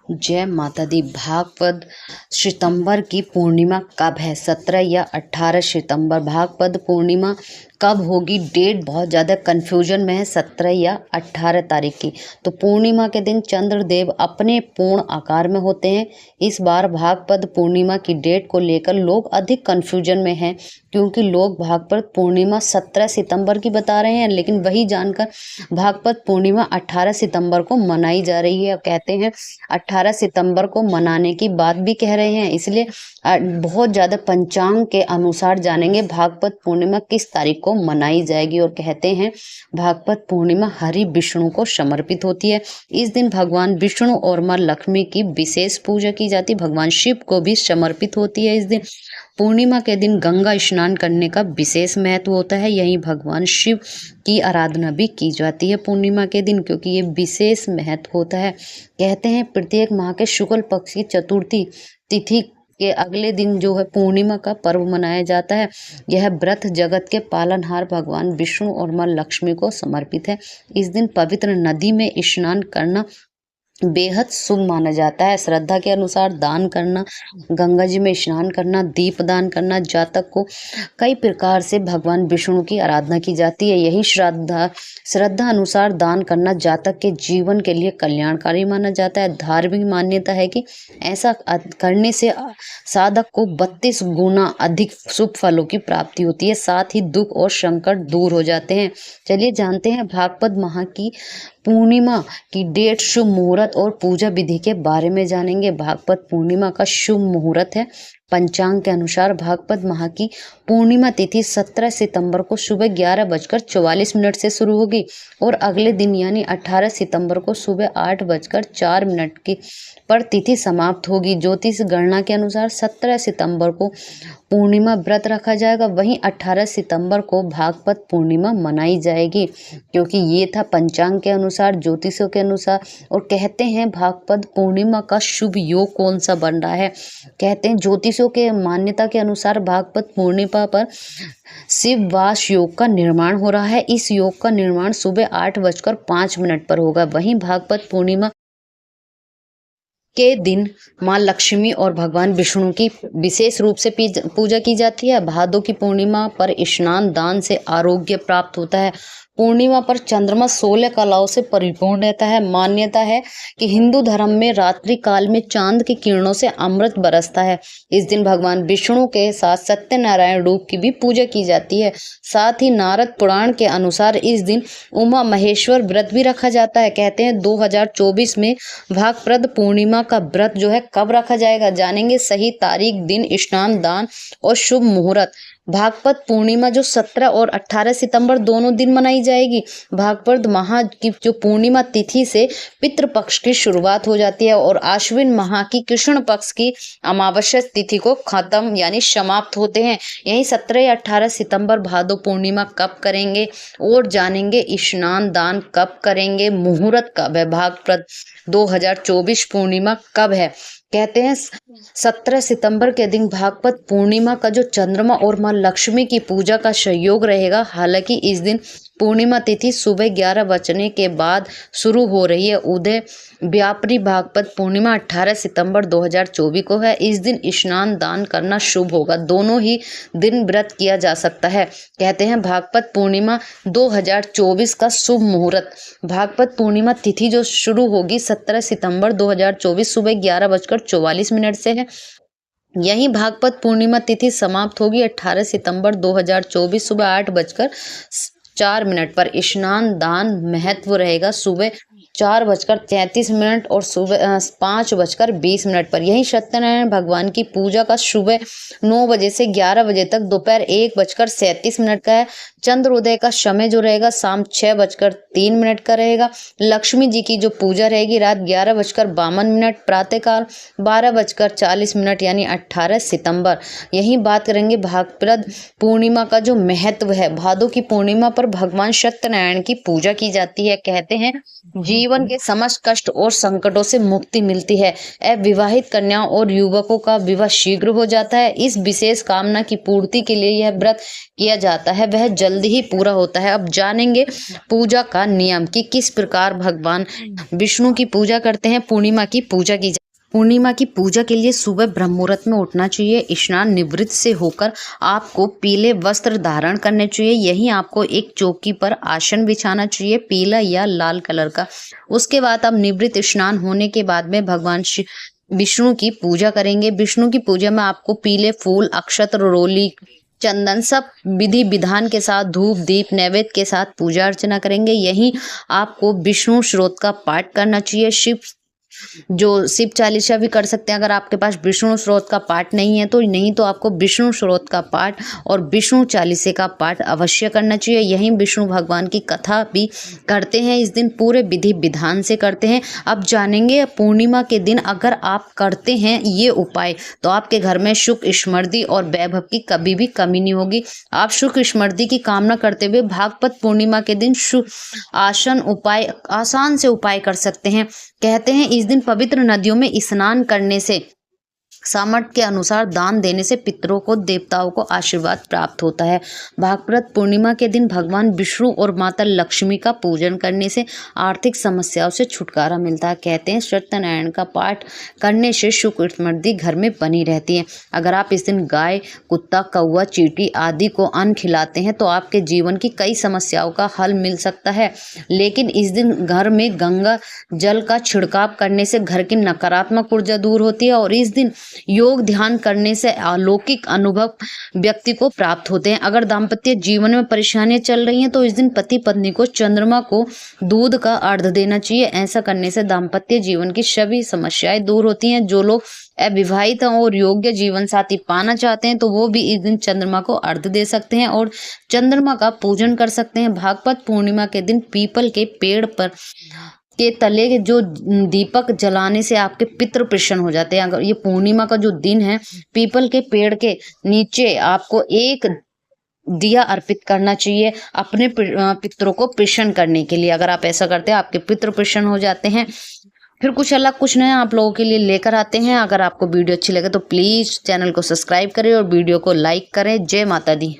जय माता दी। भागवत सितंबर की पूर्णिमा कब है? 17 या 18 सितंबर। भागवत पूर्णिमा कब होगी? डेट बहुत ज़्यादा कन्फ्यूजन में है, 17 या 18 तारीख की। तो पूर्णिमा के दिन चंद्रदेव अपने पूर्ण आकार में होते हैं। इस बार भागवत पूर्णिमा की डेट को लेकर लोग अधिक कन्फ्यूजन में हैं, क्योंकि लोग भागवत पूर्णिमा 17 सितंबर की बता रहे हैं, लेकिन वही जानकर भागवत पूर्णिमा 18 सितंबर को मनाई जा रही है। कहते हैं 18 सितंबर को मनाने की बात भी कह रहे हैं। इसलिए बहुत ज़्यादा पंचांग के अनुसार जानेंगे भागवत पूर्णिमा किस तारीख को मनाई जाएगी। और कहते हैं भागवत पूर्णिमा हरि विष्णु को समर्पित होती है। इस दिन भगवान विष्णु और माँ लक्ष्मी की विशेष पूजा की जाती है। भगवान शिव को भी समर्पित होती है। इस दिन पूर्णिमा के दिन गंगा स्नान करने का विशेष महत्व होता है। यहीं भगवान शिव की आराधना भी की जाती है पूर्णिमा के दिन, क्योंकि ये विशेष महत्व होता है। कहते हैं प्रत्येक माह के शुक्ल पक्ष की चतुर्थी तिथि के अगले दिन जो है पूर्णिमा का पर्व मनाया जाता है। यह व्रत जगत के पालनहार भगवान विष्णु और माँ लक्ष्मी को समर्पित है। इस दिन पवित्र नदी में स्नान करना बेहद शुभ माना जाता है। श्रद्धा के अनुसार दान करना, गंगा जी में स्नान करना, दीप दान करना, जातक को कई प्रकार से भगवान विष्णु की आराधना की जाती है। यही श्रद्धा अनुसार दान करना जातक के जीवन के लिए कल्याणकारी माना जाता है। धार्मिक मान्यता है कि ऐसा करने से साधक को 32 गुना अधिक शुभ फलों की प्राप्ति होती है। साथ ही दुख और संकट दूर हो जाते हैं। चलिए जानते हैं भागवत माह की पूर्णिमा की डेट, शुभ मुहूर्त और पूजा विधि के बारे में जानेंगे। भागवत पूर्णिमा का शुभ मुहूर्त है। पंचांग के अनुसार भागवत माह की पूर्णिमा तिथि 17 सितंबर को सुबह 11:44 से शुरू होगी और अगले दिन यानी 18 सितंबर को सुबह 8:04 की पर तिथि समाप्त होगी। ज्योतिष गणना के अनुसार 17 सितंबर को पूर्णिमा व्रत रखा जाएगा, वहीं 18 सितंबर को भागवत पूर्णिमा मनाई जाएगी, क्योंकि ये था पंचांग के अनुसार, ज्योतिषों के अनुसार। और कहते हैं भागवत पूर्णिमा का शुभ योग कौन सा बन रहा है। कहते हैं ज्योतिषों के मान्यता के अनुसार भागवत पूर्णिमा पर शिव वास योग का निर्माण हो रहा है। इस योग का निर्माण सुबह 8:05 पर होगा। वहीं भागवत पूर्णिमा के दिन माँ लक्ष्मी और भगवान विष्णु की विशेष रूप से पूजा की जाती है। भादों की पूर्णिमा पर स्नान दान से आरोग्य प्राप्त होता है। पूर्णिमा पर चंद्रमा 16 कलाओं से परिपूर्ण रहता है। मान्यता है कि हिंदू धर्म में रात्रि काल में चांद की किरणों से अमृत बरसता है। इस दिन भगवान विष्णु के साथ सत्यनारायण रूप की भी पूजा की जाती है। साथ ही नारद पुराण के अनुसार इस दिन उमा महेश्वर व्रत भी रखा जाता है। कहते हैं 2024 में भागप्रद पूर्णिमा का व्रत जो है कब रखा जाएगा, जानेंगे सही तारीख, दिन, स्नान दान और शुभ मुहूर्त। भागवत पूर्णिमा जो 17 और 18 सितंबर दोनों दिन मनाई जाएगी। भागवत माह की जो पूर्णिमा तिथि से पितृपक्ष की शुरुआत हो जाती है और आश्विन माह की कृष्ण पक्ष की अमावस्या तिथि को खत्म यानी समाप्त होते हैं। यही 17 या 18 सितंबर भादो पूर्णिमा कब करेंगे और जानेंगे स्नान दान कब करेंगे, मुहूर्त कब है, भागवत 2024 पूर्णिमा कब है। कहते हैं 17 सितंबर के दिन भागवत पूर्णिमा का जो चंद्रमा और माँ लक्ष्मी की पूजा का संयोग रहेगा। हालांकि इस दिन पूर्णिमा तिथि सुबह 11 बजने के बाद शुरू हो रही है। उदय व्यापरी भागवत पूर्णिमा 18 सितंबर 2024 को है। इस दिन स्नान दान करना शुभ होगा। दोनों ही दिन व्रत किया जा सकता है। कहते हैं भागवत पूर्णिमा 2024 का शुभ मुहूर्त। भागवत पूर्णिमा तिथि जो शुरू होगी 17 सितंबर 2024 सुबह 11:44 से है। यही भागवत पूर्णिमा तिथि समाप्त होगी 18 सितंबर 2024 सुबह 8:04 पर। स्नान दान महत्व रहेगा सुबह 4:33 और सुबह 5:20 पर। यही सत्यनारायण भगवान की पूजा का सुबह 9 बजे से 11 बजे तक, दोपहर 1:37 का है। चंद्रोदय का समय जो रहेगा शाम 6:03 का रहेगा। लक्ष्मी जी की जो पूजा रहेगी रात 11:52, प्रातःकाल 12:40 यानी 18 सितंबर। यही बात करेंगे भागप्रद पूर्णिमा का जो महत्व है। भादों की पूर्णिमा पर भगवान सत्यनारायण की पूजा की जाती है। कहते हैं जीव जीवन के समस्त कष्ट और संकटों से मुक्ति मिलती है। अविवाहित कन्याओं और युवकों का विवाह शीघ्र हो जाता है। इस विशेष कामना की पूर्ति के लिए यह व्रत किया जाता है, वह जल्दी ही पूरा होता है। अब जानेंगे पूजा का नियम कि किस प्रकार भगवान विष्णु की पूजा करते हैं। पूर्णिमा की पूजा की पूर्णिमा की पूजा के लिए सुबह ब्रह्म मुहूर्त में उठना चाहिए। स्नान निवृत्त से होकर आपको पीले वस्त्र धारण करने चाहिए। यहीं आपको एक चौकी पर आसन बिछाना चाहिए, पीला या लाल कलर का। उसके बाद अब निवृत्त स्नान होने के बाद में भगवान विष्णु की पूजा करेंगे। विष्णु की पूजा में आपको पीले फूल, अक्षत, रोली, चंदन सब विधि विधान के साथ धूप दीप नैवेद्य के साथ पूजा अर्चना करेंगे। यहीं आपको विष्णु स्तोत्र का पाठ करना चाहिए। शिव चालीसा भी कर सकते हैं अगर आपके पास विष्णु स्तोत्र का पाठ नहीं तो आपको विष्णु स्तोत्र का पाठ और विष्णु चालीसे का पाठ अवश्य करना चाहिए। यहीं विष्णु भगवान की कथा भी करते हैं। इस दिन पूरे विधि विधान से करते हैं। अब जानेंगे पूर्णिमा के दिन अगर आप करते हैं ये उपाय तो आपके घर में सुख समृद्धि और वैभव की कभी भी कमी नहीं होगी। आप सुख समृद्धि की कामना करते हुए भागवत पूर्णिमा के दिन आसान से उपाय कर सकते हैं। कहते हैं इस दिन पवित्र नदियों में स्नान करने से, सामर्थ्य के अनुसार दान देने से पितरों को, देवताओं को आशीर्वाद प्राप्त होता है। भागवत पूर्णिमा के दिन भगवान विष्णु और माता लक्ष्मी का पूजन करने से आर्थिक समस्याओं से छुटकारा मिलता है। कहते हैं सत्यनारायण का पाठ करने से सुख समृद्धि घर में बनी रहती है। अगर आप इस दिन गाय, कुत्ता, कौवा, चींटी आदि को अन्न खिलाते हैं तो आपके जीवन की कई समस्याओं का हल मिल सकता है। लेकिन इस दिन घर में गंगा जल का छिड़काव करने से घर की नकारात्मक ऊर्जा दूर होती है और इस दिन योग ध्यान करने से अलौकिक अनुभव व्यक्ति को प्राप्त होते हैं। अगर दाम्पत्य जीवन में परेशानियां चल रही हैं तो इस दिन पति पत्नी को चंद्रमा को दूध का अर्घ देना चाहिए। ऐसा करने से दाम्पत्य जीवन की सभी समस्याएं दूर होती हैं। जो लोग अविवाहित हैं और योग्य जीवन साथी पाना चाहते हैं तो वो भी इस दिन चंद्रमा को अर्घ दे सकते हैं और चंद्रमा का पूजन कर सकते हैं। भागवत पूर्णिमा के दिन पीपल के पेड़ पर के तले जो दीपक जलाने से आपके पितृ प्रसन्न हो जाते हैं। अगर ये पूर्णिमा का जो दिन है, पीपल के पेड़ के नीचे आपको एक दिया अर्पित करना चाहिए अपने पितरों को प्रसन्न करने के लिए। अगर आप ऐसा करते हैं आपके पितृ प्रसन्न हो जाते हैं। फिर कुछ अलग कुछ नया आप लोगों के लिए लेकर आते हैं। अगर आपको वीडियो अच्छी लगे तो प्लीज चैनल को सब्सक्राइब करें और वीडियो को लाइक करें। जय माता दी।